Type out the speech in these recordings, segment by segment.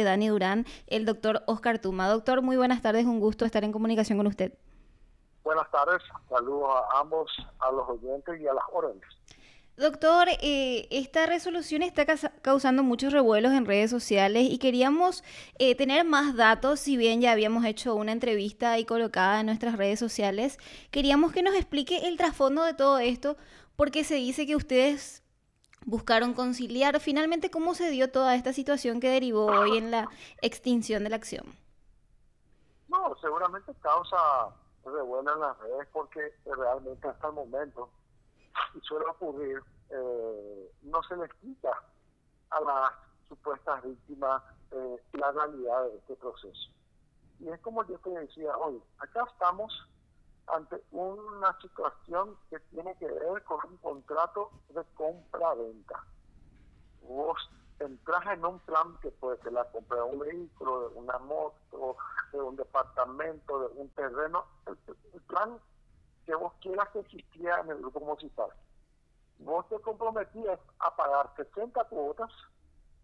de Dani Durán, el doctor Oscar Tuma. Doctor, muy buenas tardes, un gusto estar en comunicación con usted. Buenas tardes, saludos a ambos, a los oyentes y a las órdenes. Doctor, esta resolución está causando muchos revuelos en redes sociales y queríamos tener más datos, si bien ya habíamos hecho una entrevista y colocada en nuestras redes sociales, queríamos que nos explique el trasfondo de todo esto, porque se dice que ustedes buscaron conciliar. Finalmente, ¿cómo se dio toda esta situación que derivó hoy en la extinción de la acción? No, seguramente causa revuelo en las redes porque realmente hasta el momento, y suele ocurrir, no se les quita a las supuestas víctimas la realidad de este proceso. Y es como yo te decía hoy, acá estamos ante una situación que tiene que ver con un contrato de compra-venta. Vos entras en un plan que puede ser la compra de un vehículo, de una moto, de un departamento, de un terreno, el plan que vos quieras que existía en el grupo municipal. Vos te comprometías a pagar 60 cuotas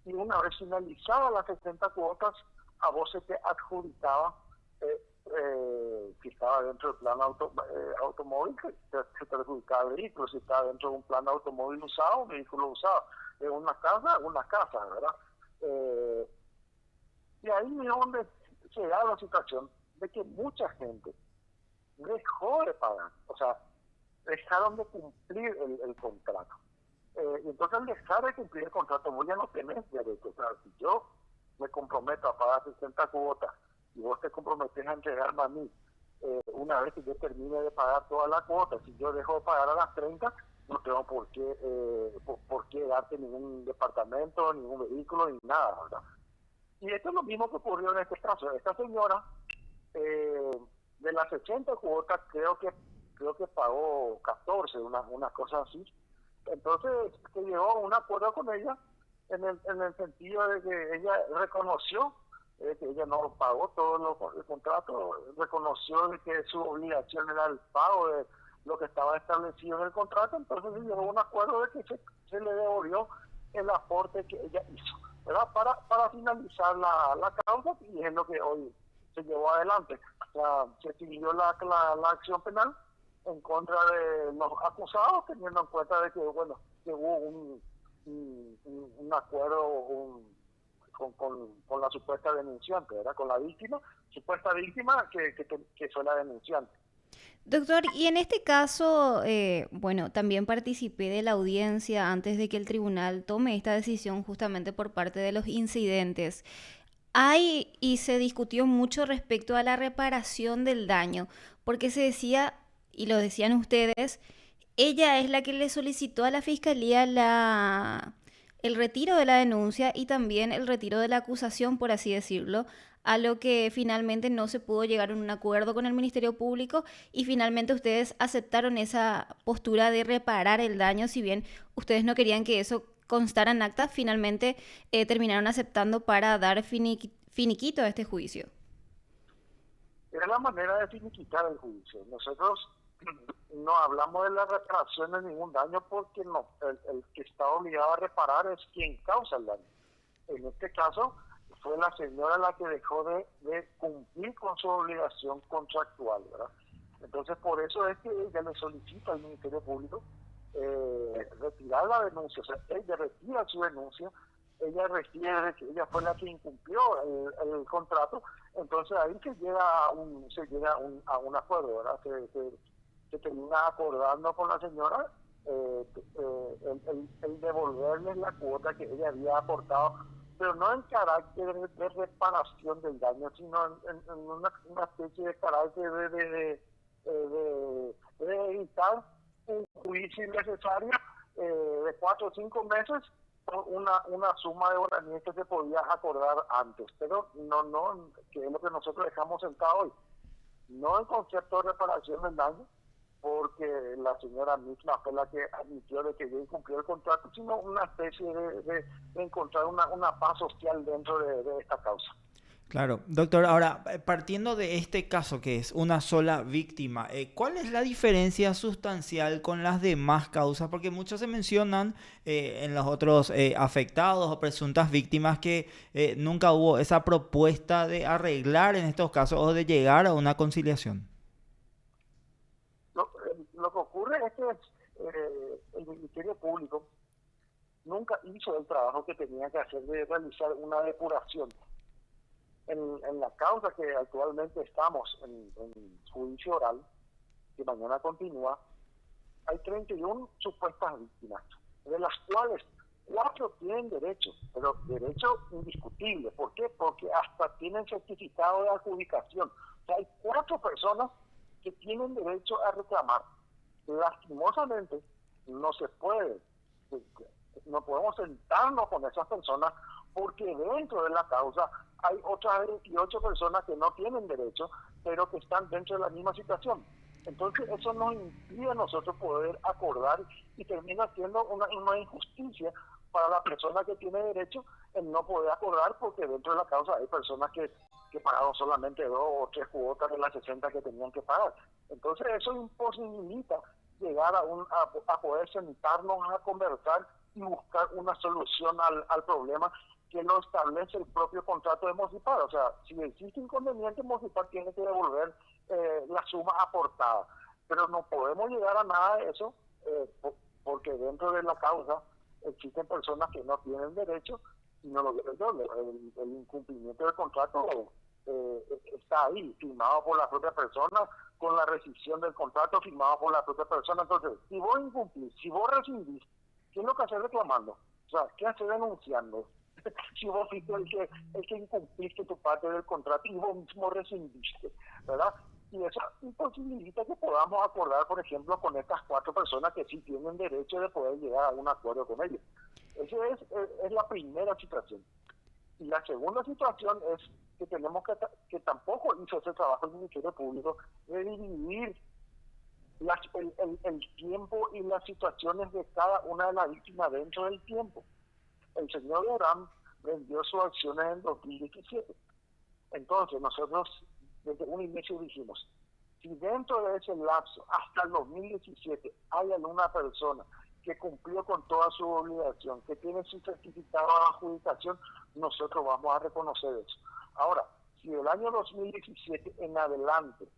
y una vez finalizadas las 60 cuotas, a vos se te adjudicaba, si estaba dentro del plan automóvil, se te adjudicaba el vehículo, si estaba dentro de un plan automóvil usado, un vehículo usado, de una casa, ¿verdad? Y ahí es donde se da la situación de que mucha gente dejó de pagar, o sea, dejaron de cumplir el contrato. Y entonces al dejar de cumplir el contrato, vos ya no tenés derecho. O sea, si yo me comprometo a pagar 60 cuotas y vos te comprometes a entregarme a mí, una vez que yo termine de pagar toda la cuota, si yo dejo de pagar a las 30, no tengo por qué darte ningún departamento, ningún vehículo, ni nada, ¿verdad? Y esto es lo mismo que ocurrió en este caso. Esta señora, de las 80 cuotas, creo que pagó 14, una cosa así. Entonces se llegó a un acuerdo con ella en el sentido de que ella reconoció que ella no pagó todo el contrato, reconoció de que su obligación era el pago de lo que estaba establecido en el contrato. Entonces se llegó a un acuerdo de que se le devolvió el aporte que ella hizo, ¿verdad? Para finalizar la causa, y es lo que hoy se llevó adelante. O sea, se siguió la acción penal en contra de los acusados, teniendo en cuenta de que, bueno, que hubo un acuerdo con la supuesta denunciante, ¿verdad? Con la víctima, supuesta víctima que fue la denunciante. Doctor, y en este caso, bueno, también participé de la audiencia antes de que el tribunal tome esta decisión justamente por parte de los incidentes. Hay y se discutió mucho respecto a la reparación del daño, porque se decía, y lo decían ustedes, ella es la que le solicitó a la fiscalía el retiro de la denuncia y también el retiro de la acusación, por así decirlo, a lo que finalmente no se pudo llegar a un acuerdo con el Ministerio Público y finalmente ustedes aceptaron esa postura de reparar el daño, si bien ustedes no querían que eso constara en acta, finalmente terminaron aceptando para dar finiquito a este juicio. Era la manera de finiquitar el juicio. Nosotros no hablamos de la reparación de ningún daño porque no, el que está obligado a reparar es quien causa el daño. En este caso, fue la señora la que dejó de cumplir con su obligación contractual, ¿verdad? Entonces, por eso es que ella le solicita al Ministerio Público retirar la denuncia. O sea, ella retira su denuncia, ella refiere que ella fue la que incumplió el contrato. Entonces ahí se llega a un acuerdo, ¿verdad? Se termina acordando con la señora el devolverles la cuota que ella había aportado, pero no en carácter de reparación del daño, sino en una especie de carácter de evitar un juicio innecesario de 4 o 5 meses por una suma de guaraníes que se podía acordar antes, pero no, que es lo que nosotros dejamos sentado hoy, no el concepto de reparación del daño, porque la señora misma fue la que admitió de que yo incumplió el contrato, sino una especie de encontrar una paz social dentro de esta causa. Claro, doctor, ahora partiendo de este caso que es una sola víctima, ¿cuál es la diferencia sustancial con las demás causas? Porque muchos se mencionan en los otros afectados o presuntas víctimas que nunca hubo esa propuesta de arreglar en estos casos o de llegar a una conciliación. Lo que ocurre es que el Ministerio Público nunca hizo el trabajo que tenía que hacer de realizar una depuración. En la causa que actualmente estamos en juicio oral, que mañana continúa, hay 31 supuestas víctimas, de las cuales 4 tienen derecho, pero derecho indiscutible. ¿Por qué? Porque hasta tienen certificado de adjudicación. O sea, hay 4 personas que tienen derecho a reclamar. Lastimosamente, no se puede, no podemos sentarnos con esas personas porque dentro de la causa hay otras 28 personas que no tienen derecho, pero que están dentro de la misma situación. Entonces eso nos impide a nosotros poder acordar y termina siendo una injusticia para la persona que tiene derecho en no poder acordar porque dentro de la causa hay personas que pagaron solamente 2 o 3 cuotas de las 60 que tenían que pagar. Entonces eso imposibilita llegar a poder sentarnos a conversar y buscar una solución al problema que lo establece el propio contrato de Mocipar. O sea, si existe inconveniente, Mocipar tiene que devolver la suma aportada. Pero no podemos llegar a nada de eso porque dentro de la causa existen personas que no tienen derecho y no lo quieren yo. El incumplimiento del contrato está ahí, firmado por la propia persona, con la rescisión del contrato firmado por la propia persona. Entonces, si vos incumplís, si vos rescindís, ¿qué es lo que haces reclamando? O sea, ¿qué haces denunciando? Si vos fuiste el que incumpliste tu parte del contrato y vos mismo rescindiste, ¿verdad? Y eso imposibilita que podamos acordar, por ejemplo, con estas 4 personas que sí tienen derecho de poder llegar a un acuerdo con ellos. Esa es la primera situación. Y la segunda situación es que tenemos que tampoco hizo ese trabajo el Ministerio Público de dividir el tiempo y las situaciones de cada una de las víctimas dentro del tiempo. El señor Durán vendió sus acciones en 2017. Entonces nosotros desde un inicio dijimos, si dentro de ese lapso hasta el 2017 hay alguna persona que cumplió con toda su obligación, que tiene su certificado de adjudicación, nosotros vamos a reconocer eso. Ahora, si el año 2017 en adelante,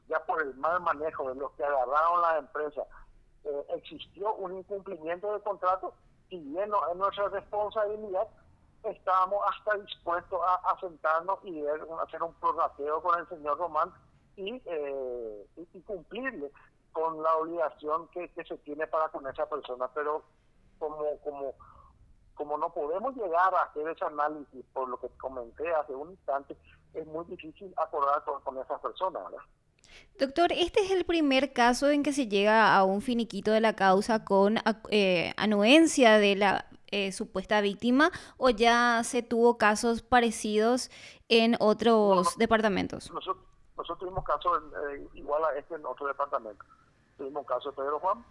ya por el mal manejo de los que agarraron las empresas, existió un incumplimiento de contrato, si bien no es nuestra responsabilidad, estábamos hasta dispuestos a sentarnos y hacer un prorrateo con el señor Román y cumplirle con la obligación que se tiene para con esa persona. Pero como no podemos llegar a hacer ese análisis, por lo que comenté hace un instante, es muy difícil acordar con esas personas, ¿verdad? Doctor, ¿este es el primer caso en que se llega a un finiquito de la causa con anuencia de la supuesta víctima o ya se tuvo casos parecidos en No, otros no, departamentos? nosotros tuvimos casos igual a este en otro departamento. Tuvimos un caso de Pedro Juan,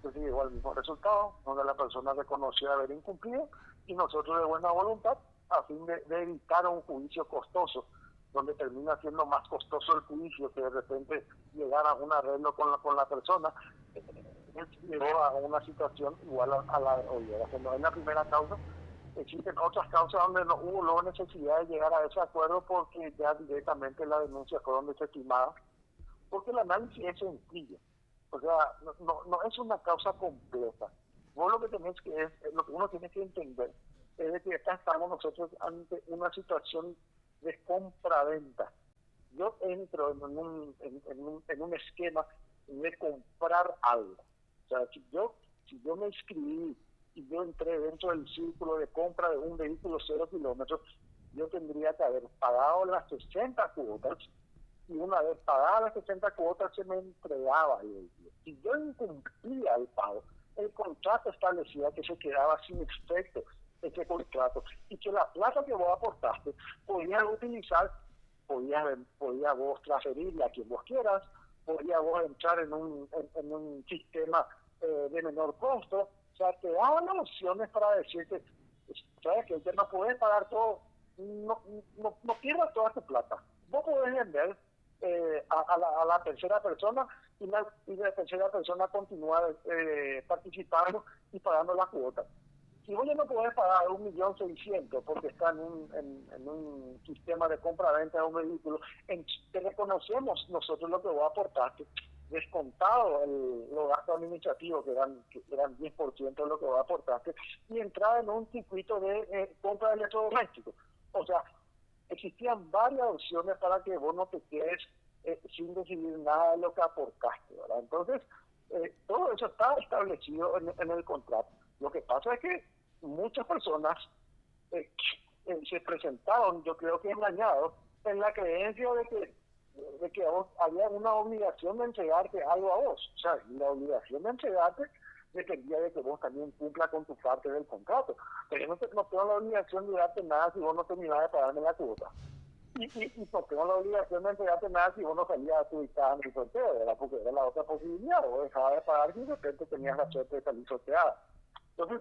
que se llegó al mismo resultado, donde la persona reconoció haber incumplido y nosotros de buena voluntad, a fin de evitar un juicio costoso, donde termina siendo más costoso el juicio que de repente llegar a un arreglo con la persona, llegó a una situación igual a la de hoy. No es la primera causa. Existen otras causas donde no hubo luego necesidad de llegar a ese acuerdo porque ya directamente las denuncias fueron desestimadas, porque el análisis es sencillo. O sea, no es una causa completa. Vos lo que tenés lo que uno tiene que entender es de que acá estamos nosotros ante una situación de compra-venta. Yo entro en un esquema de comprar algo. O sea, si yo me inscribí y yo entré dentro del círculo de compra de un vehículo 0 kilómetros, yo tendría que haber pagado las 60 cuotas y una vez pagadas las 60 cuotas se me entregaba el vehículo. Si yo incumplía el pago, el contrato establecía que se quedaba sin efecto ese contrato y que la plata que vos aportaste podías utilizar, podías vos transferirle a quien vos quieras, podías vos entrar en un sistema de menor costo. O sea, te daban las opciones para decirte, sabes que usted no puede pagar todo, no pierdas toda tu plata. Vos podés vender a la tercera persona y la tercera persona continúa participando y pagando la cuota. Si vos ya no podés pagar 1.600.000 porque está en un sistema de compra-venta de un vehículo, te reconocemos nosotros lo que vos aportaste, descontado los gastos administrativos que eran 10% de lo que vos aportaste, y entrar en un circuito de compra de electrodomésticos. O sea, existían varias opciones para que vos no te quedes sin recibir nada de lo que aportaste, ¿verdad? Entonces, todo eso está establecido en el contrato. Lo que pasa es que muchas personas se presentaron, yo creo que engañados, en la creencia de que había una obligación de entregarte algo a vos. O sea, la obligación de entregarte dependía de que vos también cumpla con tu parte del contrato. Pero yo no tengo la obligación de darte nada si vos no terminás de pagarme la cuota. Y no tengo la obligación de entregarte nada si vos no salías a tu visita en el sorteo, ¿verdad? Porque era la otra posibilidad. Vos dejabas de pagar y de repente tenías la suerte de salir sorteada. Entonces,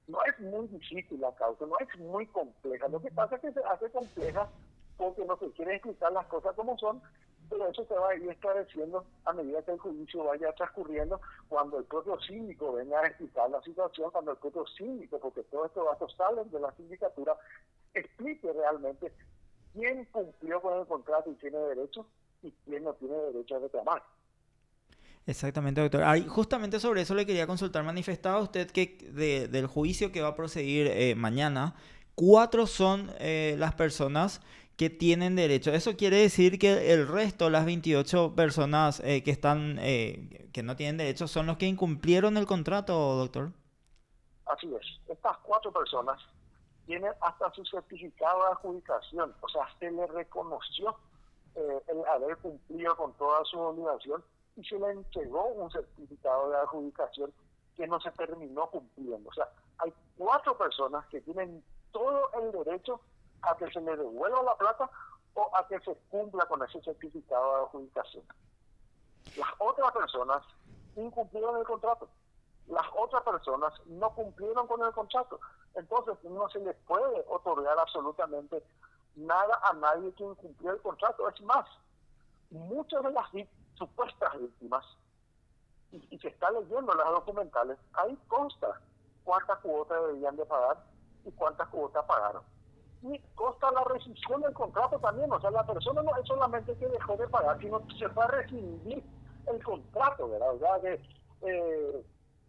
no es muy difícil la causa, no es muy compleja. Lo que pasa es que se hace compleja porque no se quiere explicar las cosas como son, pero eso se va a ir esclareciendo a medida que el juicio vaya transcurriendo, cuando el propio síndico venga a explicar la situación, cuando el propio síndico, porque todos estos datos salen de la sindicatura, explique realmente quién cumplió con el contrato y tiene derecho y quién no tiene derecho a reclamar. Exactamente, doctor. Justamente sobre eso le quería consultar. Manifestaba usted que del juicio que va a proceder mañana, 4 son las personas que tienen derecho. Eso quiere decir que el resto, las 28 personas que no tienen derecho, son los que incumplieron el contrato, doctor. Así es. Estas 4 personas tienen hasta su certificado de adjudicación. O sea, se le reconoció el haber cumplido con toda su obligación y se le entregó un certificado de adjudicación que no se terminó cumpliendo. O sea, hay 4 personas que tienen todo el derecho a que se le devuelva la plata o a que se cumpla con ese certificado de adjudicación. Las otras personas incumplieron el contrato. Las otras personas no cumplieron con el contrato. Entonces, no se les puede otorgar absolutamente nada a nadie que incumplió el contrato. Es más, muchas de las supuestas víctimas, y se está leyendo las documentales, ahí consta cuántas cuotas deberían de pagar y cuántas cuotas pagaron. Y consta la rescisión del contrato también. O sea, la persona no es solamente que dejó de pagar, sino que se va a rescindir el contrato, ¿verdad? O sea, que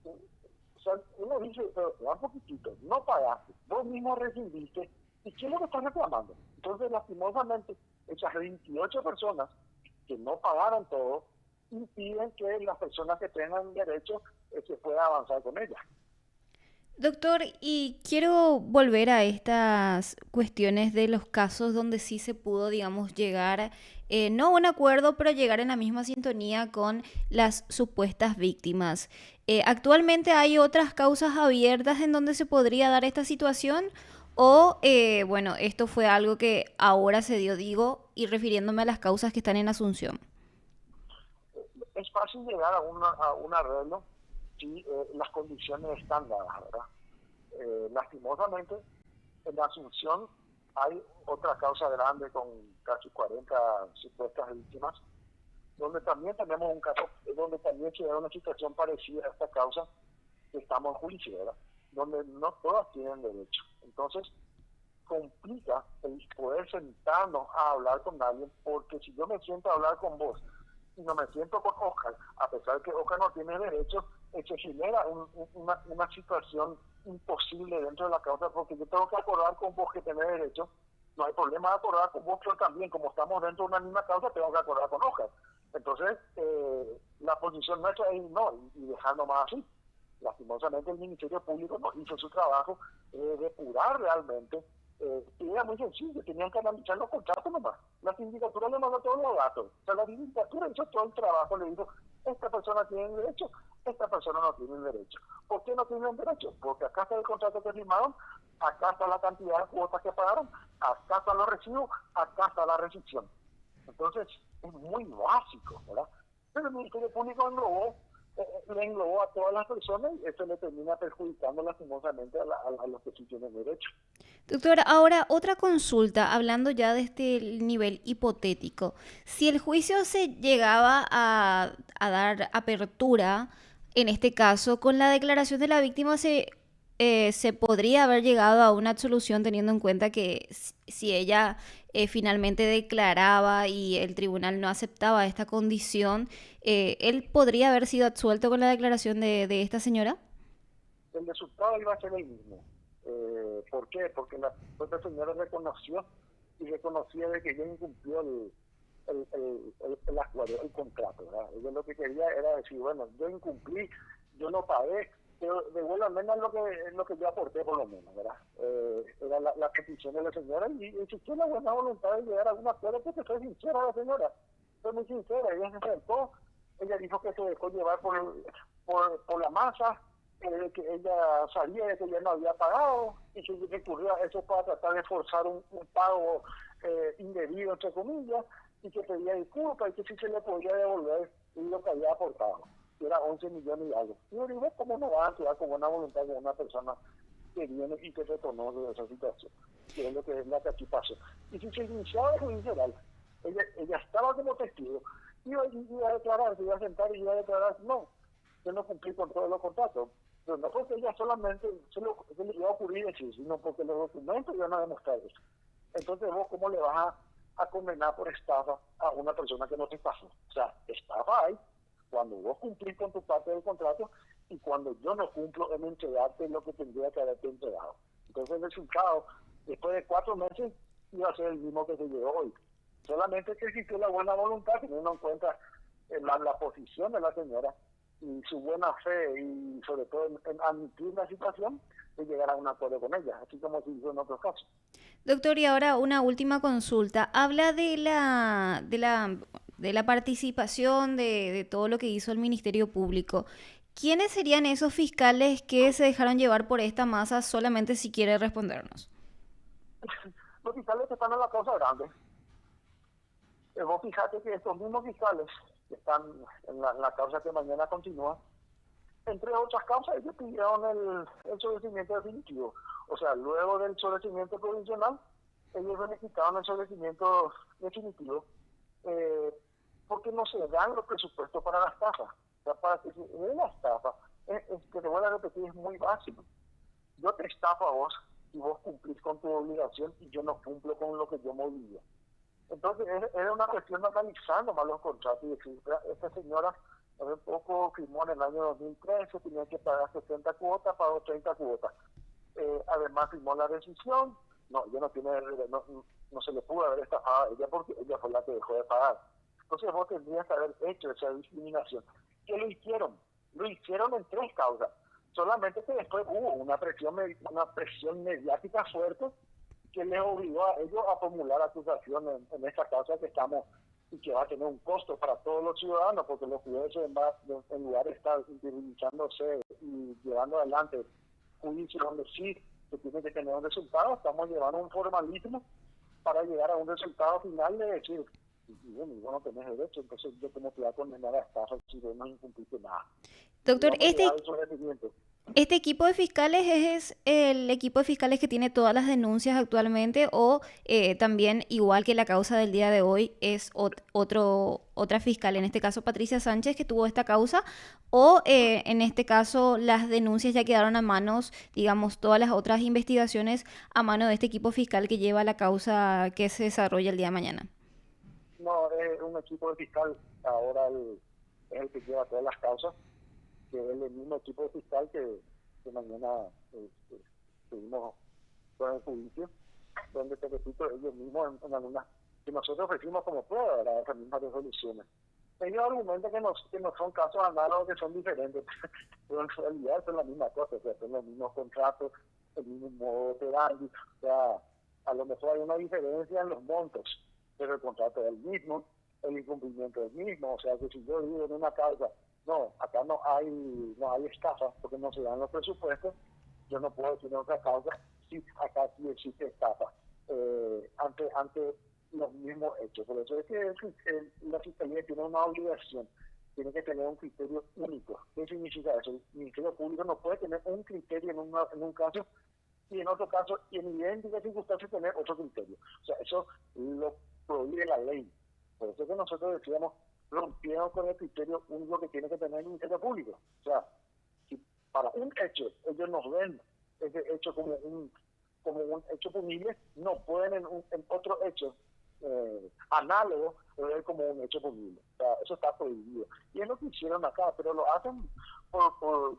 o sea, uno dice, pero un poquitito, no pagaste, vos mismo rescindiste, ¿y quién es lo que estás reclamando? Entonces, lastimosamente, esas 28 personas que no pagaron todo, impiden que las personas que tengan derecho se pueda avanzar con ellas. Doctor, y quiero volver a estas cuestiones de los casos donde sí se pudo, digamos, llegar, no a un acuerdo, pero llegar en la misma sintonía con las supuestas víctimas. ¿Actualmente hay otras causas abiertas en donde se podría dar esta situación? O, bueno, esto fue algo que ahora se dio, digo, y refiriéndome a las causas que están en Asunción. Es fácil llegar a un arreglo si las condiciones están dadas, ¿verdad? Lastimosamente, en la Asunción hay otra causa grande con casi 40 supuestas víctimas, donde también tenemos un caso, donde también se da una situación parecida a esta causa, que estamos en juicio, ¿verdad? Donde no todas tienen derecho. Entonces, complica el poder sentarnos a hablar con alguien, porque si yo me siento a hablar con vos y no me siento con Oscar, a pesar de que Oscar no tiene derecho, se genera una situación imposible dentro de la causa, porque yo tengo que acordar con vos que tenés derecho. No hay problema de acordar con vos, pero también, como estamos dentro de una misma causa, tengo que acordar con Oscar. Entonces, la posición nuestra es no, y dejar nomás así. Lastimosamente, el Ministerio Público no hizo su trabajo de depurar realmente. Y era muy sencillo, tenían que analizar los contratos nomás. La sindicatura le mandó todos los datos. O sea, la sindicatura hizo todo el trabajo, le dijo, esta persona tiene derecho, esta persona no tiene derecho. ¿Por qué no tienen derecho? Porque acá está el contrato que firmaron, acá está la cantidad de cuotas que pagaron, acá están los recibos, acá está la rescisión. Entonces, es muy básico, ¿verdad? Pero el Ministerio Público englobó le englobó a todas las personas y eso le termina perjudicando lastimosamente a los que sí tienen derecho. Doctora, ahora otra consulta, hablando ya de este nivel hipotético. Si el juicio se llegaba a dar apertura, en este caso, con la declaración de la víctima se podría haber llegado a una absolución teniendo en cuenta que si ella finalmente declaraba y el tribunal no aceptaba esta condición, ¿él podría haber sido absuelto con la declaración de esta señora? El resultado iba a ser el mismo. ¿Por qué? Porque la propia señora reconoció y reconocía de que yo incumplió el acuerdo, el contrato, ¿verdad? Ella lo que quería era decir, bueno, yo incumplí, yo no pagué, pero devuélvame lo que yo aporté por lo menos, ¿verdad? Era la petición de la señora y existió la buena voluntad de llegar a un acuerdo porque fue sincera la señora, fue muy sincera, ella se acercó, ella dijo que se dejó llevar por la masa, que ella sabía de que ya no había pagado y que recurrió a eso para tratar de forzar un pago indebido, entre comillas, y que pedía disculpas y que sí se le podía devolver lo que había aportado, que era 11 millones y algo. Y yo digo, ¿cómo no va a actuar con buena voluntad con una persona que viene y que reconoce de esa situación? Que es lo que aquí pasó. Y si se iniciaba el juicio oral, ella estaba como testigo, iba a declarar, se iba a sentar y iba a declarar, no, yo no cumplí con todos los contratos. Pero no porque ella solamente se le iba a ocurrir decir, sino porque los documentos iban a demostrar eso. Entonces vos, ¿cómo le vas a condenar por estafa a una persona que no te pasó? O sea, estafa hay cuando vos cumplís con tu parte del contrato y cuando yo no cumplo en entregarte lo que tendría que haberte entregado. Entonces el resultado, después de 4 meses, iba a ser el mismo que se llegó hoy. Solamente que existió la buena voluntad, teniendo en cuenta la posición de la señora y su buena fe y sobre todo en admitir la situación de llegar a un acuerdo con ella, así como se hizo en otros casos. Doctor, y ahora una última consulta. Habla de la participación de todo lo que hizo el Ministerio Público. ¿Quiénes serían esos fiscales que se dejaron llevar por esta masa? Solamente si quiere respondernos. Los fiscales que están en la causa grande, vos fijate que estos mismos fiscales que están en la causa que mañana continúa, entre otras causas, ellos pidieron el sobrecimiento definitivo. O sea, luego del sobrecimiento provisional, ellos solicitaron el sobrecimiento definitivo porque no se dan los presupuestos para la estafa. O sea, para que se dé la estafa, que te voy a repetir, es muy básico. Yo te estafo a vos y vos cumplís con tu obligación y yo no cumplo con lo que yo me obligué. Entonces, era una cuestión de analizar nomás los contratos y decir, esta señora hace poco firmó en el año 2013, tenía que pagar 60 cuotas, pagó 30 cuotas. Además firmó la rescisión, no se le pudo haber estafado a ella porque ella fue la que dejó de pagar. Entonces vos tendrías que haber hecho esa discriminación. ¿Qué lo hicieron? Lo hicieron en 3 causas. Solamente que después hubo una presión mediática fuerte que les obligó a ellos a formular acusaciones en esta causa que estamos y que va a tener un costo para todos los ciudadanos, porque los jueces en lugar de estar utilizándose y llevando adelante juicios donde sí se tiene que tener un resultado, estamos llevando un formalismo para llegar a un resultado final de decir, bueno, vos no tenés derecho, entonces yo como te voy a condenar a estafa si vos no incumpliste nada. Doctor, Vamos a llegar al sometimiento. ¿este equipo de fiscales es el equipo de fiscales que tiene todas las denuncias actualmente o también, igual que la causa del día de hoy, es otra fiscal, en este caso Patricia Sánchez, que tuvo esta causa, o en este caso las denuncias ya quedaron a manos, digamos, todas las otras investigaciones a mano de este equipo fiscal que lleva la causa que se desarrolla el día de mañana? No, es un equipo de fiscal, ahora es el que lleva todas las causas, que es el mismo equipo fiscal que mañana seguimos con el juicio, donde te repito, ellos mismos en algunas que nosotros ofrecimos como prueba, ¿verdad? Esas mismas resoluciones. Ellos argumentan que no son casos análogos, que son diferentes, pero en realidad son la misma cosa, o sea, son los mismos contratos, el mismo modo operandi, o sea, a lo mejor hay una diferencia en los montos, pero el contrato es el mismo, el incumplimiento es el mismo, o sea, que si yo digo en una causa, no, acá no hay estafa porque no se dan los presupuestos, yo no puedo decir en otra causa, sí, acá sí existe estafa, ante los mismos hechos. Por eso es que la Fiscalía tiene una obligación tiene que tener un criterio único. ¿Qué significa eso? El Ministerio Público no puede tener un criterio en un caso y en otro caso, y en idénticas circunstancias, tener otro criterio. O sea, eso lo prohíbe la ley. Por eso que nosotros decíamos, rompieron con el criterio único que tiene que tener el Ministerio Público. O sea, si para un hecho ellos nos ven ese hecho como un hecho punible, no pueden en otro hecho análogo ver como un hecho punible. O sea, eso está prohibido. Y es lo que hicieron acá, pero lo hacen o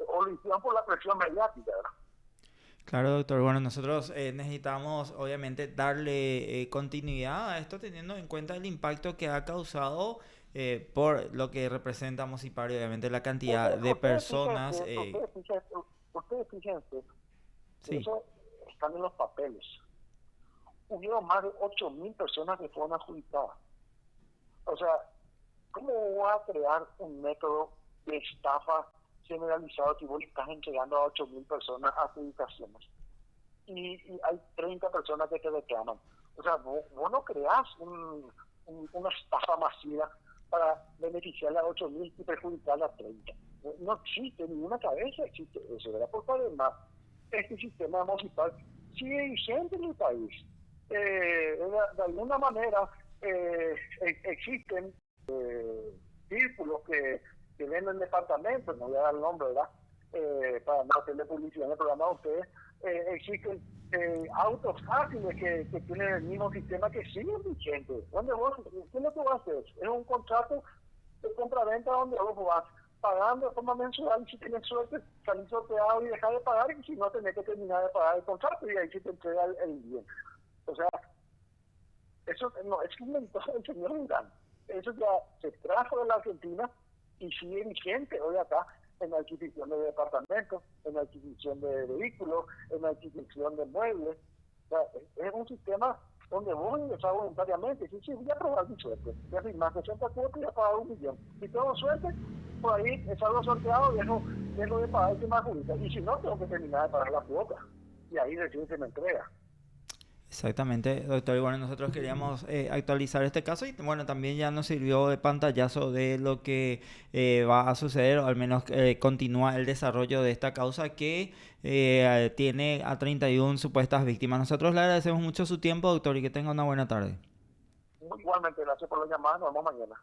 lo hicieron por la presión mediática, ¿verdad? Claro, doctor. Bueno, nosotros necesitamos obviamente darle continuidad a esto teniendo en cuenta el impacto que ha causado por lo que representa Mosipar y obviamente la cantidad de personas. Ustedes fíjense, Sí, eso están en los papeles. Hubieron más de 8.000 personas que fueron adjudicadas. O sea, ¿cómo vas a crear un método de estafa generalizado si vos le estás entregando a 8.000 personas adjudicaciones? Y hay 30 personas que te reclaman. O sea, vos no creás una estafa masiva para beneficiarle a 8.000 y perjudicarle a 30. No existe, ninguna cabeza existe eso, ¿verdad? Porque además, este sistema municipal sigue vigente en el país. De alguna manera existen círculos que venden departamentos, no voy a dar el nombre, ¿verdad? Para no hacerle publicidad en el programa de ustedes, existen autos fáciles que tienen el mismo sistema que siguen vigentes. ¿Qué es lo que vas a hacer? Es un contrato de compra-venta donde vos vas pagando de forma mensual y si tienes suerte salís sorteado y dejar de pagar y si no tenés que terminar de pagar el contrato y ahí se te entrega el bien. O sea, eso no es que inventó el señor Durán. Eso ya se trajo de la Argentina y sigue vigente hoy acá en la adquisición de departamentos, en la adquisición de vehículos, en la adquisición de muebles. O sea, es un sistema donde vos ingresás voluntariamente. Si voy a probar mi suerte, voy a firmar 60 cuotas y voy a pagar 1.000.000. Si tengo suerte, por ahí es algo sorteado, dejo de pagar y más justa. Y si no, tengo que terminar de pagar la cuota. Y ahí recién se me entrega. exactamente, doctor. Y bueno, nosotros queríamos actualizar este caso y bueno, también ya nos sirvió de pantallazo de lo que va a suceder, o al menos continúa el desarrollo de esta causa que tiene a 31 supuestas víctimas. Nosotros le agradecemos mucho su tiempo, doctor, y que tenga una buena tarde. Igualmente, gracias por la llamada. Nos vemos mañana.